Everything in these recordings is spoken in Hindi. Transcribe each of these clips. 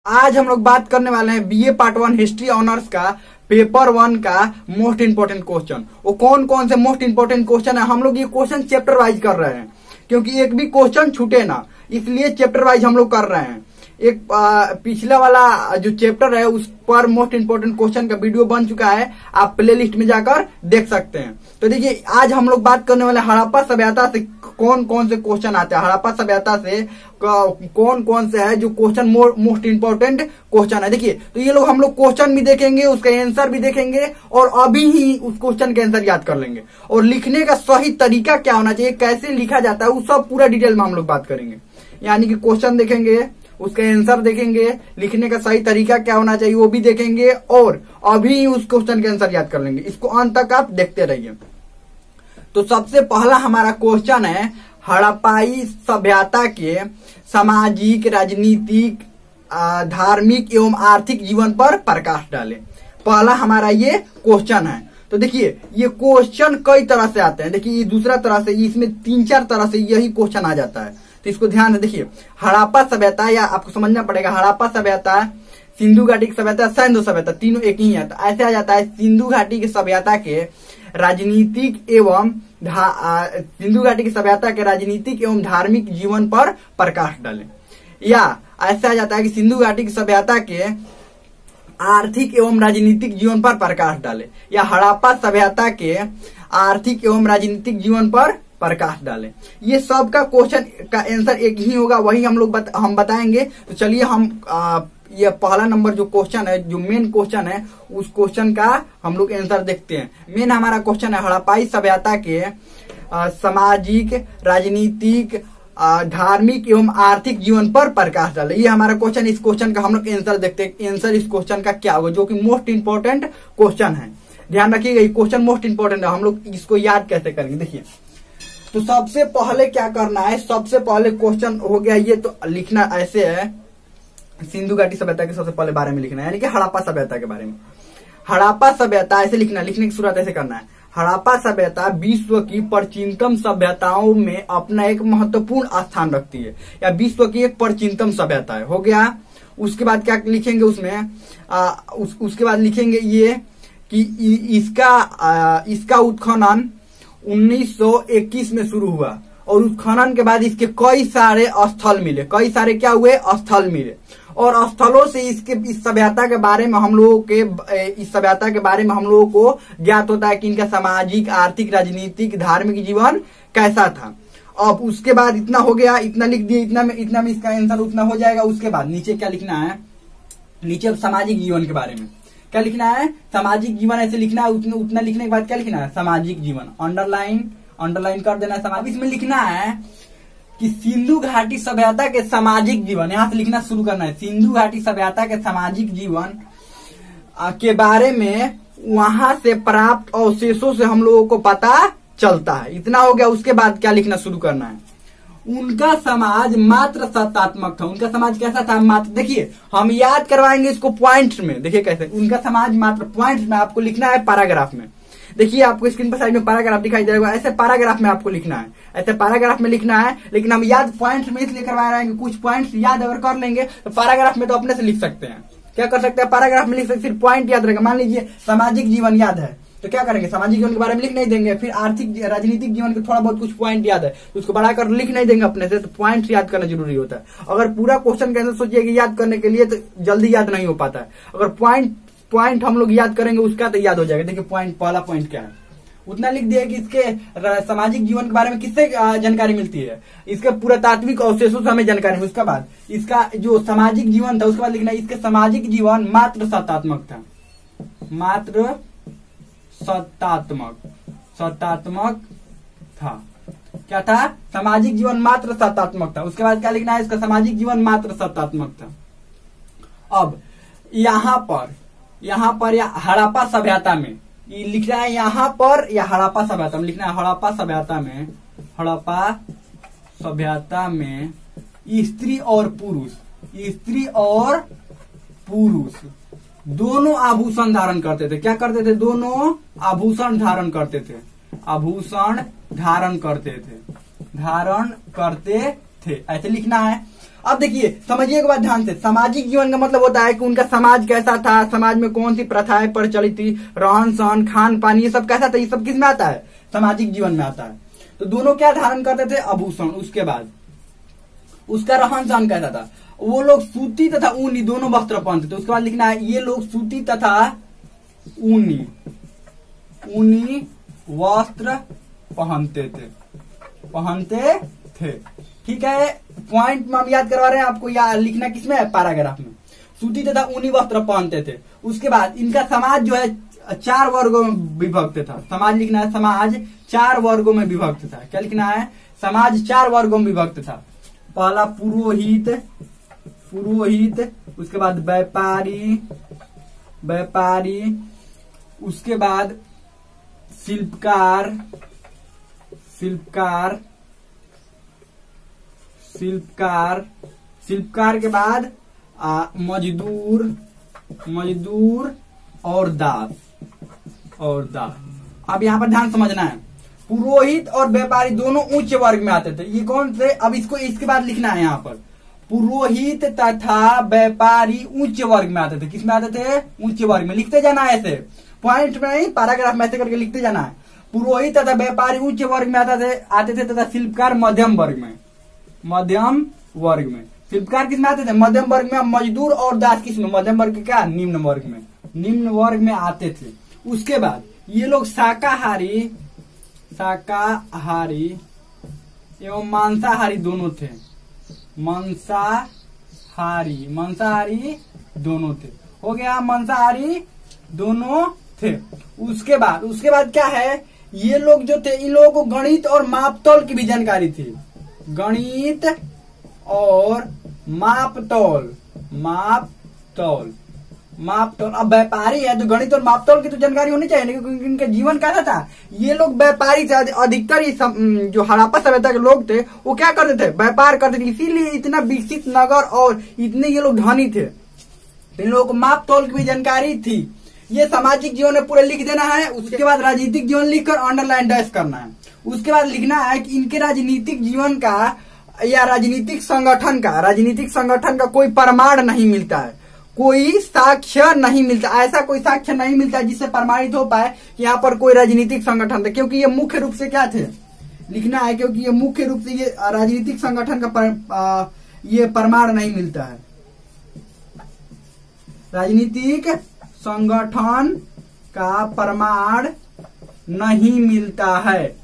आज हम लोग बात करने वाले हैं बीए पार्ट 1 हिस्ट्री ऑनर्स का पेपर 1 का मोस्ट इंपोर्टेंट क्वेश्चन। वो कौन कौन से मोस्ट इंपोर्टेंट क्वेश्चन है, हम लोग ये क्वेश्चन चैप्टर वाइज कर रहे हैं क्योंकि एक भी क्वेश्चन छूटे ना, इसलिए चैप्टर वाइज हम लोग कर रहे हैं। एक पिछला वाला जो चैप्टर है उस पर मोस्ट इंपोर्टेंट क्वेश्चन का वीडियो बन चुका है, आप प्ले लिस्ट में जाकर देख सकते हैं। तो देखिए आज हम लोग बात करने वाले हड़प्पा सभ्यता से कौन कौन से क्वेश्चन आते हैं, हड़प्पा सभ्यता से कौन कौन से है जो क्वेश्चन मोस्ट इंपोर्टेंट क्वेश्चन है। देखिए तो ये लोग हम लोग क्वेश्चन भी देखेंगे, उसका आंसर भी देखेंगे और अभी ही उस क्वेश्चन के आंसर याद कर लेंगे। और लिखने का सही तरीका क्या होना चाहिए, कैसे लिखा जाता है, वो सब पूरा डिटेल में हम लोग बात करेंगे। यानी कि क्वेश्चन देखेंगे, उसका आंसर देखेंगे, लिखने का सही तरीका क्या होना चाहिए वो भी देखेंगे और अभी उस क्वेश्चन के आंसर याद कर लेंगे। इसको अंत तक आप देखते रहिए। तो सबसे पहला हमारा क्वेश्चन है हड़प्पाई सभ्यता के सामाजिक, राजनीतिक, धार्मिक एवं आर्थिक जीवन पर प्रकाश डाले। पहला हमारा ये क्वेश्चन है। तो देखिए ये क्वेश्चन कई तरह से आते हैं। देखिए ये दूसरा तरह से, इसमें 3-4 तरह से यही क्वेश्चन आ जाता है। तो इसको ध्यान से देखिए, हड़प्पा सभ्यता या आपको समझना पड़ेगा हड़प्पा सभ्यता, सिंधु घाटी की सभ्यता, सैंधव सभ्यता, तीनों एक ही है। तो ऐसे आ जाता है सिंधु घाटी की सभ्यता के राजनीतिक एवं सिंधु घाटी की सभ्यता के राजनीतिक एवं धार्मिक जीवन पर प्रकाश डाले, या ऐसा आ जाता है कि सिंधु घाटी की सभ्यता के आर्थिक एवं राजनीतिक जीवन पर प्रकाश डाले, या हड़प्पा सभ्यता के आर्थिक एवं राजनीतिक जीवन पर प्रकाश डाले। ये सब का क्वेश्चन का आंसर एक ही होगा, वही हम लोग हम बताएंगे। तो चलिए हम ये पहला नंबर जो क्वेश्चन है, जो मेन क्वेश्चन है, उस क्वेश्चन का हम लोग आंसर देखते हैं। मेन हमारा क्वेश्चन है हड़प्पाई सभ्यता के सामाजिक, राजनीतिक, धार्मिक एवं आर्थिक जीवन पर प्रकाश डाले। ये हमारा क्वेश्चन। इस क्वेश्चन का हम लोग आंसर देखते हैं। आंसर इस क्वेश्चन का क्या होगा, जो कि मोस्ट इंपोर्टेंट क्वेश्चन है। ध्यान रखिएगा ये क्वेश्चन मोस्ट इंपोर्टेंट है। हम लोग इसको याद कैसे करेंगे, देखिए तो सबसे पहले क्या करना है, सबसे पहले क्वेश्चन हो गया ये। तो लिखना ऐसे है, सिंधु घाटी सभ्यता के सबसे पहले बारे में लिखना है, यानी कि हड़प्पा सभ्यता के बारे में। हड़प्पा सभ्यता ऐसे लिखना, लिखने की शुरुआत ऐसे करना है। हड़प्पा सभ्यता विश्व की प्राचीनतम सभ्यताओं में अपना एक महत्वपूर्ण स्थान रखती है, या विश्व की एक प्राचीनतम सभ्यता है। हो गया। उसके बाद क्या लिखेंगे उसमें, उसके बाद लिखेंगे ये कि इसका उत्खनन 1921 में शुरू हुआ और उस खनन के बाद इसके कई सारे स्थल मिले। कई सारे क्या हुए, स्थल मिले। और स्थलों से इस सभ्यता के बारे में हम लोगों को ज्ञात होता है कि इनका सामाजिक, आर्थिक, राजनीतिक, धार्मिक जीवन कैसा था। अब उसके बाद इतना हो गया, इतना लिख दिए, इतना में इसका आंसर उतना हो जाएगा। उसके बाद नीचे क्या लिखना है, नीचे सामाजिक जीवन के बारे में क्या लिखना है, सामाजिक जीवन ऐसे लिखना है। उतना लिखने के बाद क्या लिखना है, सामाजिक जीवन, अंडरलाइन कर देना है। समाज इसमें लिखना है कि सिंधु घाटी सभ्यता के सामाजिक जीवन, यहां से लिखना शुरू करना है। सिंधु घाटी सभ्यता के सामाजिक जीवन के बारे में वहां से प्राप्त अवशेषों से हम लोगों को पता चलता है। इतना हो गया। उसके बाद क्या लिखना शुरू करना है, उनका समाज मात्र सत्तात्मक था। उनका समाज कैसा था, मात्र। देखिए हम याद करवाएंगे इसको पॉइंट्स में। देखिए कैसे, उनका समाज मात्र, पॉइंट्स में आपको लिखना है, पैराग्राफ में। देखिए आपको स्क्रीन पर साइड में पैराग्राफ दिखाई दे रहा है, ऐसे पैराग्राफ में आपको लिखना है, ऐसे पैराग्राफ में लिखना है। लेकिन हम याद पॉइंट्स में इसलिए करवा रहे हैं कि कुछ पॉइंट्स याद अगर कर लेंगे तो पैराग्राफ में तो अपने से लिख सकते हैं। क्या कर सकते हैं, पैराग्राफ में लिख सकते, सिर्फ पॉइंट याद रहेगा। मान लीजिए सामाजिक जीवन याद है तो क्या करेंगे, सामाजिक जीवन के बारे में लिख नहीं देंगे। फिर आर्थिक, राजनीतिक जीवन के थोड़ा बहुत कुछ पॉइंट याद है तो उसको बढ़ाकर लिख नहीं देंगे अपने से। तो पॉइंट्स याद करना जरूरी होता है। अगर पूरा क्वेश्चन के अंदर सोचिए कि याद करने के लिए तो जल्दी याद नहीं हो पाता है। अगर पॉइंट हम लोग याद करेंगे उसका तो याद हो जाएगा। देखिए पहला पॉइंट क्या है, उतना लिख दिया कि इसके सामाजिक जीवन के बारे में किससे जानकारी मिलती है, इसके पुरातात्विक अवशेषों से हमें जानकारी मिली। उसके बाद इसका जो सामाजिक जीवन था उसके बाद लिखना है इसके सामाजिक जीवन मात्र सत्तात्मक था, मात्र सत्तात्मक था। क्या था, सामाजिक जीवन मात्र सत्तात्मक था। उसके बाद क्या लिखना है, इसका सामाजिक जीवन मात्र सत्तात्मक था। अब यहाँ पर या हड़प्पा सभ्यता में लिखना है, यहाँ पर या हड़प्पा सभ्यता में लिखना है। हड़प्पा सभ्यता में स्त्री और पुरुष दोनों आभूषण धारण करते थे। क्या करते थे, दोनों आभूषण धारण करते थे, धारण करते थे, ऐसे लिखना है। अब देखिए, समझिए एक बात ध्यान से, सामाजिक जीवन का मतलब होता है कि उनका समाज कैसा था, समाज में कौन सी प्रथाएं प्रचलित थी, रहन सहन, खान पान, ये सब कैसा था, ये सब किस में आता है, सामाजिक जीवन में आता है। तो दोनों क्या धारण करते थे, आभूषण। उसके बाद उसका रहन सहन कैसा था, वो लोग सूती तथा ऊनी दोनों वस्त्र पहनते थे। उसके बाद लिखना है ये लोग सूती तथा ऊनी वस्त्र पहनते थे। ठीक है, पॉइंट में हम याद करवा रहे हैं आपको, या लिखना किसमें है, पैराग्राफ में। सूती तथा ऊनी वस्त्र पहनते थे। उसके बाद इनका समाज जो है 4 वर्गों में विभक्त था। समाज लिखना है, समाज 4 वर्गों में विभक्त था। क्या लिखना है, समाज 4 वर्गों में विभक्त था। पहला पुरोहित, उसके बाद व्यापारी, उसके बाद शिल्पकार के बाद मजदूर और दास। अब यहाँ पर ध्यान समझना है, पुरोहित और व्यापारी दोनों उच्च वर्ग में आते थे। ये कौन थे, अब इसके बाद लिखना है यहाँ पर, पुरोहित तथा व्यापारी उच्च वर्ग में आते थे। किस में आते थे, उच्च वर्ग में। लिखते जाना है ऐसे, पॉइंट में नहीं, पैराग्राफ में ऐसे करके लिखते जाना है। पुरोहित तथा व्यापारी उच्च वर्ग में आते थे तथा शिल्पकार मध्यम वर्ग में। शिल्पकार किस में आते थे, मध्यम वर्ग में। मजदूर और दास किस में, मध्यम वर्ग, क्या, निम्न वर्ग में आते थे। उसके बाद ये लोग शाकाहारी एवं मांसाहारी दोनों थे। मांसाहारी दोनों थे, हो गया, मांसाहारी दोनों थे। उसके बाद क्या है, ये लोग जो थे, इन लोगों को गणित और मापतौल की भी जानकारी थी। गणित और मापतौल। अब व्यापारी है तो गणित और मापतौल की तो जानकारी होनी चाहिए, क्योंकि इनका जीवन कैसा था, ये लोग व्यापारी थे। अधिकतर जो हड़प्पा सभ्यता के लोग थे वो क्या करते थे, व्यापार करते थे, इसीलिए इतना विकसित नगर और इतने ये लोग धनी थे। इन लोगों को मापतौल की भी जानकारी थी। ये सामाजिक जीवन में पूरे लिख देना है। उसके बाद राजनीतिक जीवन लिखकर अंडरलाइन डैश करना है। उसके बाद लिखना है कि इनके राजनीतिक जीवन का या राजनीतिक संगठन का कोई प्रमाण नहीं मिलता है, कोई साक्ष्य नहीं मिलता, ऐसा कोई साक्ष्य नहीं मिलता जिससे प्रमाणित हो पाए कि यहाँ पर कोई राजनीतिक संगठन था। क्योंकि ये मुख्य रूप से क्या थे, लिखना है, क्योंकि ये मुख्य रूप से ये राजनीतिक संगठन का ये प्रमाण नहीं मिलता है। राजनीतिक संगठन का प्रमाण नहीं मिलता है।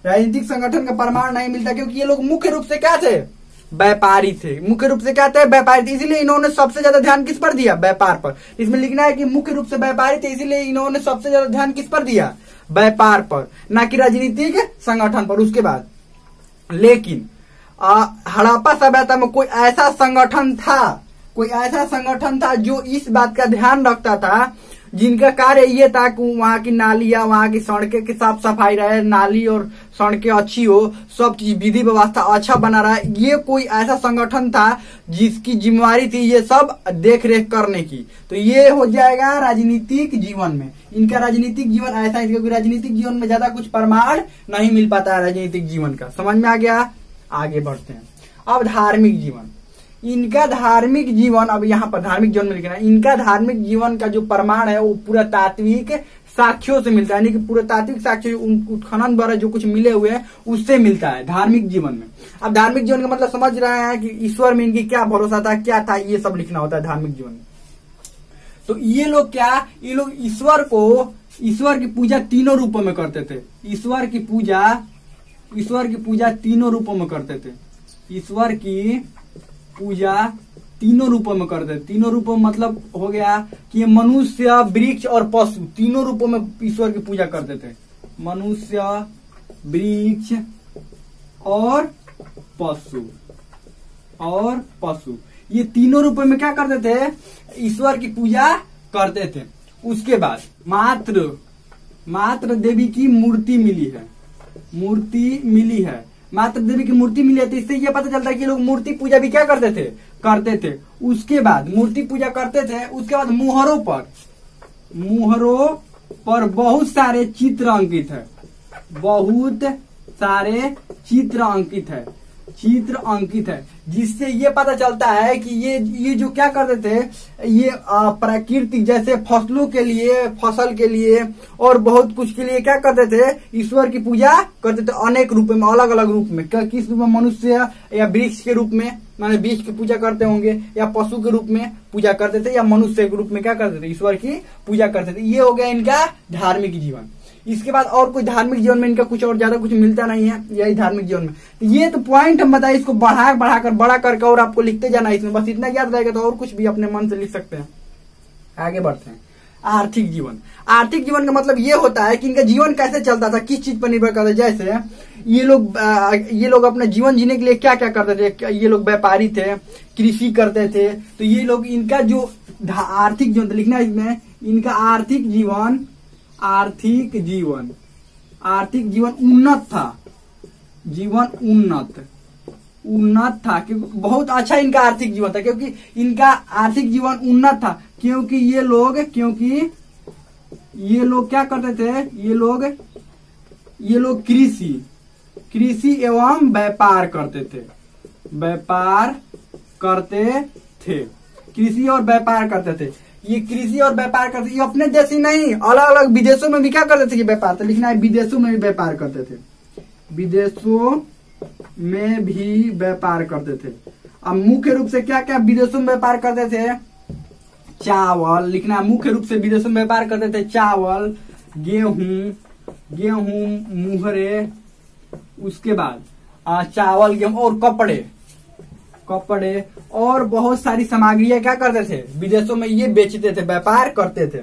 राजनीतिक संगठन का प्रमाण नहीं मिलता, क्योंकि ये लोग मुख्य रूप से क्या थे, व्यापारी थे। इसीलिए इन्होंने सबसे ज्यादा ध्यान किस पर दिया, व्यापार पर। इसमें लिखना है कि मुख्य रूप से व्यापारी थे, इसीलिए इन्होंने सबसे ज्यादा ध्यान किस पर दिया, व्यापार पर, ना कि राजनीतिक संगठन पर। उसके बाद लेकिन हड़प्पा सभ्यता में कोई ऐसा संगठन था जो इस बात का ध्यान रखता था, जिनका कार्य ये था कि वहाँ की नालियां, वहाँ की सड़कें की साफ सफाई रहे, नाली और सड़कें अच्छी हो, सब चीज विधि व्यवस्था अच्छा बना रहा है। ये कोई ऐसा संगठन था जिसकी जिम्मेवारी थी ये सब देख रेख करने की। तो ये हो जाएगा राजनीतिक जीवन में। इनका राजनीतिक जीवन ऐसा है, क्योंकि राजनीतिक जीवन में ज्यादा कुछ प्रमाण नहीं मिल पाता है राजनीतिक जीवन का। समझ में आ गया, आगे बढ़ते हैं। अब धार्मिक जीवन, इनका धार्मिक जीवन, अब यहाँ पर धार्मिक जीवन में लिखना है, इनका धार्मिक जीवन का जो प्रमाण है वो पुरातात्विक साक्ष्यों से मिलता है, यानी कि पुरातात्विक साक्ष्य उत्खनन द्वारा जो कुछ मिले हुए हैं उससे मिलता है धार्मिक जीवन में। अब धार्मिक जीवन का मतलब समझ रहे हैं कि ईश्वर में इनकी क्या भरोसा था, क्या था, ये सब लिखना होता है धार्मिक जीवन में। तो ये लोग ईश्वर की पूजा तीनों रूपों में करते थे। ईश्वर की पूजा तीनों रूपों में करते थे। ईश्वर की पूजा तीनों रूपों में करते थे। तीनों रूपों में मतलब हो गया कि मनुष्य, वृक्ष और पशु, तीनों रूपों में ईश्वर की पूजा करते थे। मनुष्य, वृक्ष और पशु, ये तीनों रूपों में क्या करते थे, ईश्वर की पूजा करते थे। उसके बाद मात्र देवी की मूर्ति मिली है। मात्र देवी की मूर्ति मिली है, तो इससे ये पता चलता है कि लोग मूर्ति पूजा भी क्या करते थे। उसके बाद मूर्ति पूजा करते थे। उसके बाद मुहरों पर बहुत सारे चित्र अंकित है। चित्र अंकित है, जिससे ये पता चलता है कि ये जो क्या करते थे, ये प्राकृतिक जैसे फसलों के लिए, फसल के लिए और बहुत कुछ के लिए क्या करते थे, ईश्वर की पूजा करते थे अनेक रूप में, अलग अलग रूप में। किस रूप में? मनुष्य या वृक्ष के रूप में, माने वृक्ष की पूजा करते होंगे, या पशु के रूप में पूजा करते थे, या मनुष्य के रूप में क्या करते थे, ईश्वर की पूजा करते थे। ये हो गया इनका धार्मिक जीवन। इसके बाद और कोई धार्मिक जीवन में इनका कुछ और ज्यादा कुछ मिलता नहीं है, यही धार्मिक जीवन में। तो ये तो पॉइंट हम बताए, इसको बड़ा करके और आपको लिखते जाना है इसमें, बस इतना याद रहेगा तो और कुछ भी अपने मन से लिख सकते हैं। आगे बढ़ते हैं। आर्थिक जीवन। आर्थिक जीवन का मतलब ये होता है कि इनका जीवन कैसे चलता था, किस चीज पर निर्भर करता था। जैसे ये लोग अपना जीवन जीने के लिए क्या क्या करते थे। ये लोग व्यापारी थे, कृषि करते थे। तो ये लोग, इनका जो आर्थिक जीवन लिखना है इसमें, इनका आर्थिक जीवन उन्नत था। जीवन उन्नत था, क्योंकि बहुत अच्छा इनका आर्थिक जीवन था, क्योंकि इनका आर्थिक जीवन उन्नत था, क्योंकि ये लोग क्या करते थे, ये लोग कृषि एवं व्यापार करते थे। कृषि और व्यापार करते थे। ये कृषि और व्यापार करते, ये अपने देश ही नहीं, अलग अलग विदेशों में भी क्या करते थे, ये व्यापार। तो लिखना है विदेशों में भी व्यापार करते थे। विदेशों में भी व्यापार करते थे। अब मुख्य रूप से क्या क्या विदेशों में व्यापार करते थे? चावल। लिखना है मुख्य रूप से विदेशों में व्यापार करते थे चावल, गेहूं, मुहरे, उसके बाद चावल, गेहूं और कपड़े और बहुत सारी सामग्रियां क्या करते थे, विदेशों में ये बेचते थे, व्यापार करते थे।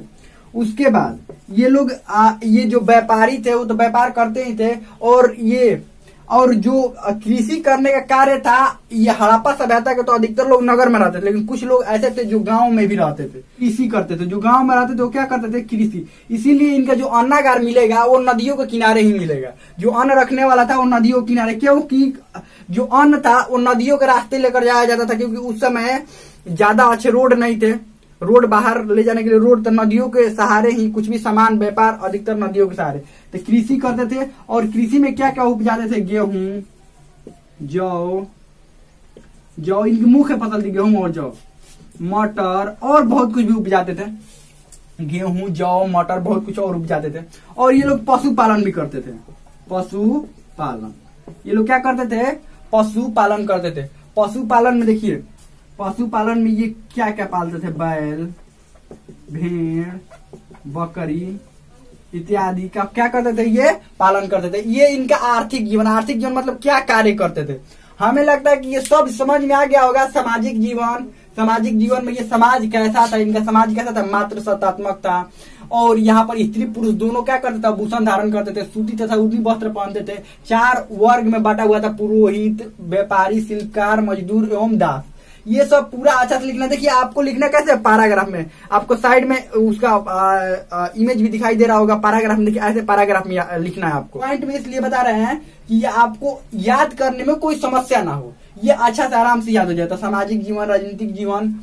उसके बाद ये लोग ये जो व्यापारी थे वो तो व्यापार करते ही थे, और जो कृषि करने का कार्य था, ये हड़प्पा सभ्यता के तो अधिकतर लोग नगर में रहते थे, लेकिन कुछ लोग ऐसे थे जो गांव में भी रहते थे, कृषि करते थे। जो गांव में रहते थे वो क्या करते थे, कृषि। इसीलिए इनका जो अन्नागार मिलेगा वो नदियों के किनारे ही मिलेगा। जो अन्न रखने वाला था वो नदियों के किनारे, क्योंकि जो अन्न था वो नदियों के रास्ते लेकर जाया जाता था, क्योंकि उस समय ज्यादा अच्छे रोड नहीं थे। रोड बाहर ले जाने के लिए रोड, तो नदियों के सहारे ही कुछ भी सामान व्यापार अधिकतर नदियों के सहारे। तो कृषि करते थे, और कृषि में क्या क्या उपजाते थे, गेहूं, जौ इनकी मुख्य फसल थी, गेहूं और जौ, मटर और बहुत कुछ भी उपजाते थे। गेहूं, जौ, मटर, बहुत कुछ और उपजाते थे। और ये लोग पशुपालन भी करते थे। ये लोग क्या करते थे, पशुपालन करते थे। पशुपालन में देखिए, पशुपालन में ये क्या क्या पालते थे, बैल, भेड़, बकरी इत्यादि का क्या करते थे, ये पालन करते थे। ये इनका आर्थिक जीवन मतलब क्या कार्य करते थे। हमें लगता है कि ये सब समझ में आ गया होगा। सामाजिक जीवन में ये समाज कैसा था, इनका समाज कैसा था, मात्र सत्तात्मक था। और यहाँ पर स्त्री पुरुष दोनों क्या करते थे, भूषण धारण करते थे, सूती तथा ऊनी वस्त्र पहनते थे। 4 वर्ग में बांटा हुआ था, पुरोहित, व्यापारी, शिल्पकार, मजदूर एवं दास। ये सब पूरा अच्छा से लिखना। देखिए आपको लिखना कैसे, पैराग्राफ में। आपको साइड में उसका इमेज भी दिखाई दे रहा होगा। पैराग्राफ में देखिए, ऐसे पैराग्राफ में लिखना है आपको। पॉइंट में इसलिए बता रहे हैं कि ये आपको याद करने में कोई समस्या ना हो, ये अच्छा से आराम से याद हो जाता। सामाजिक जीवन, राजनीतिक जीवन,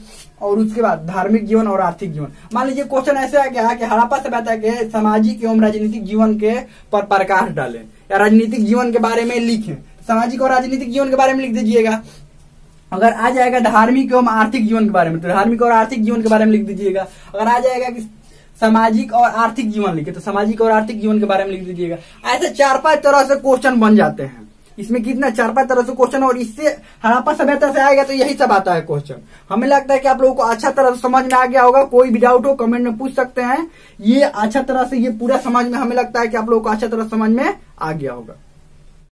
और उसके बाद धार्मिक जीवन और आर्थिक जीवन। मान लीजिए क्वेश्चन ऐसे आ गया कि हड़प्पा सभ्यता के सामाजिक एवं राजनीतिक जीवन के पर प्रकाश डालें, या राजनीतिक जीवन के बारे में लिखें। सामाजिक और राजनीतिक जीवन के बारे में लिख दीजिएगा। अगर आ जाएगा धार्मिक एवं आर्थिक जीवन के बारे में, तो धार्मिक और आर्थिक जीवन के बारे में लिख दीजिएगा। अगर आ जाएगा कि सामाजिक और आर्थिक जीवन लिखे, तो सामाजिक और आर्थिक जीवन के बारे में लिख दीजिएगा। ऐसे 4-5 तरह से क्वेश्चन बन जाते हैं। इसमें कितना 4-5 तरह से क्वेश्चन, और इससे हड़प्पा सभ्यता से आएगा तो यही सब आता है क्वेश्चन। हमें लगता है कि आप लोगों को अच्छा तरह से समझ में आ गया होगा। कोई भी डाउट हो कमेंट में पूछ सकते हैं। ये अच्छा तरह से, ये पूरा समझ में, हमें लगता है कि आप लोगों को अच्छा तरह समझ में आ गया होगा।